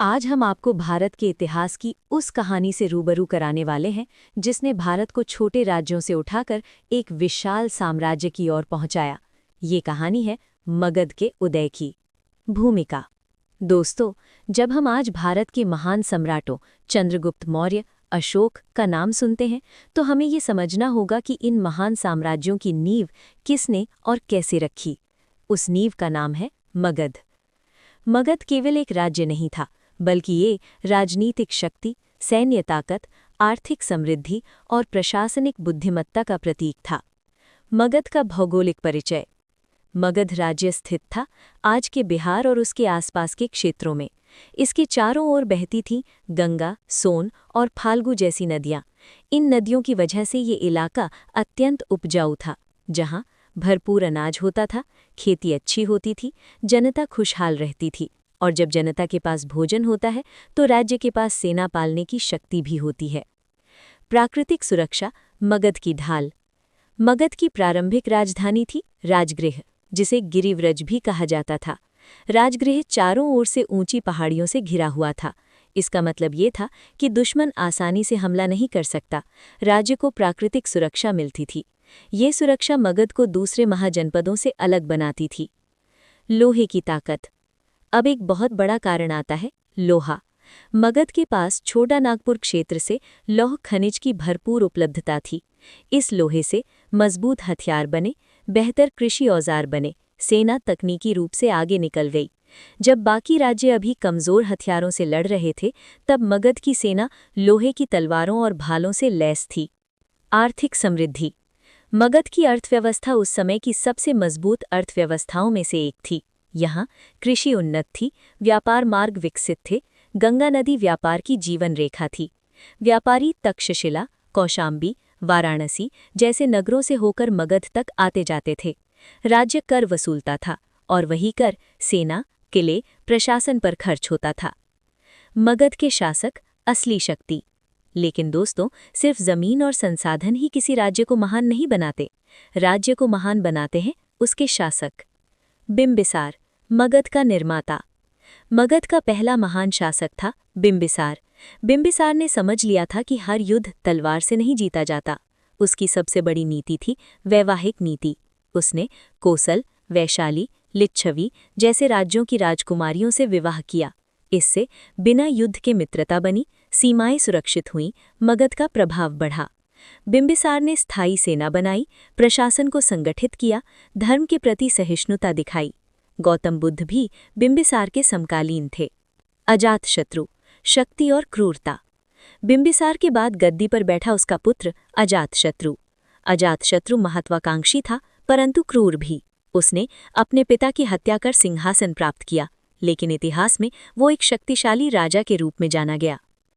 आज हम आपको भारत के इतिहास की उस कहानी से रूबरू कराने वाले हैं जिसने भारत को छोटे राज्यों से उठाकर एक विशाल साम्राज्य की ओर पहुंचाया। ये कहानी है मगध के उदय की। भूमिका। दोस्तों, जब हम आज भारत के महान सम्राटों चंद्रगुप्त मौर्य, अशोक का नाम सुनते हैं तो हमें ये समझना होगा कि इन महान साम्राज्यों की नींव किसने और कैसे रखी। उस नींव का नाम है मगध। मगध केवल एक राज्य नहीं था, बल्कि ये राजनीतिक शक्ति, सैन्य ताकत, आर्थिक समृद्धि और प्रशासनिक बुद्धिमत्ता का प्रतीक था। मगध का भौगोलिक परिचय। मगध राज्य स्थित था आज के बिहार और उसके आसपास के क्षेत्रों में। इसके चारों ओर बहती थीं गंगा, सोन और फाल्गु जैसी नदियां। इन नदियों की वजह से ये इलाका अत्यंत उपजाऊ था, जहां भरपूर अनाज होता था, खेती अच्छी होती थी, जनता खुशहाल रहती थी। और जब जनता के पास भोजन होता है तो राज्य के पास सेना पालने की शक्ति भी होती है। प्राकृतिक सुरक्षा। मगध की ढाल। मगध की प्रारंभिक राजधानी थी राजगृह, जिसे गिरिव्रज भी कहा जाता था। राजगृह चारों ओर से ऊंची पहाड़ियों से घिरा हुआ था। इसका मतलब ये था कि दुश्मन आसानी से हमला नहीं कर सकता। राज्य को प्राकृतिक सुरक्षा मिलती थी। ये सुरक्षा मगध को दूसरे महाजनपदों से अलग बनाती थी। लोहे की ताकत। अब एक बहुत बड़ा कारण आता है, लोहा। मगध के पास छोटा नागपुर क्षेत्र से लौह खनिज की भरपूर उपलब्धता थी। इस लोहे से मजबूत हथियार बने, बेहतर कृषि औजार बने, सेना तकनीकी रूप से आगे निकल गई। जब बाकी राज्य अभी कमजोर हथियारों से लड़ रहे थे, तब मगध की सेना लोहे की तलवारों और भालों से लैस थी। आर्थिक समृद्धि। मगध की अर्थव्यवस्था उस समय की सबसे मजबूत अर्थव्यवस्थाओं में से एक थी। यहाँ कृषि उन्नत थी, व्यापार मार्ग विकसित थे, गंगा नदी व्यापार की जीवन रेखा थी। व्यापारी तक्षशिला, कौशाम्बी, वाराणसी जैसे नगरों से होकर मगध तक आते जाते थे। राज्य कर वसूलता था और वही कर सेना, किले, प्रशासन पर खर्च होता था। मगध के शासक असली शक्ति। लेकिन दोस्तों, सिर्फ जमीन और संसाधन ही किसी राज्य को महान नहीं बनाते। राज्य को महान बनाते हैं उसके शासक। बिंबिसार, मगध का निर्माता। मगध का पहला महान शासक था बिंबिसार। बिंबिसार ने समझ लिया था कि हर युद्ध तलवार से नहीं जीता जाता। उसकी सबसे बड़ी नीति थी वैवाहिक नीति। उसने कोसल, वैशाली, लिच्छवी जैसे राज्यों की राजकुमारियों से विवाह किया। इससे बिना युद्ध के मित्रता बनी, सीमाएं सुरक्षित हुईं, मगध का प्रभाव बढ़ा। बिंबिसार ने स्थायी सेना बनाई, प्रशासन को संगठित किया, धर्म के प्रति सहिष्णुता दिखाई। गौतम बुद्ध भी बिंबिसार के समकालीन थे। अजातशत्रु, शक्ति और क्रूरता। बिंबिसार के बाद गद्दी पर बैठा उसका पुत्र अजातशत्रु। अजातशत्रु महत्वाकांक्षी था, परंतु क्रूर भी। उसने अपने पिता की हत्या कर सिंहासन प्राप्त किया, लेकिन इतिहास में वो एक शक्तिशाली राजा के रूप में जाना गया।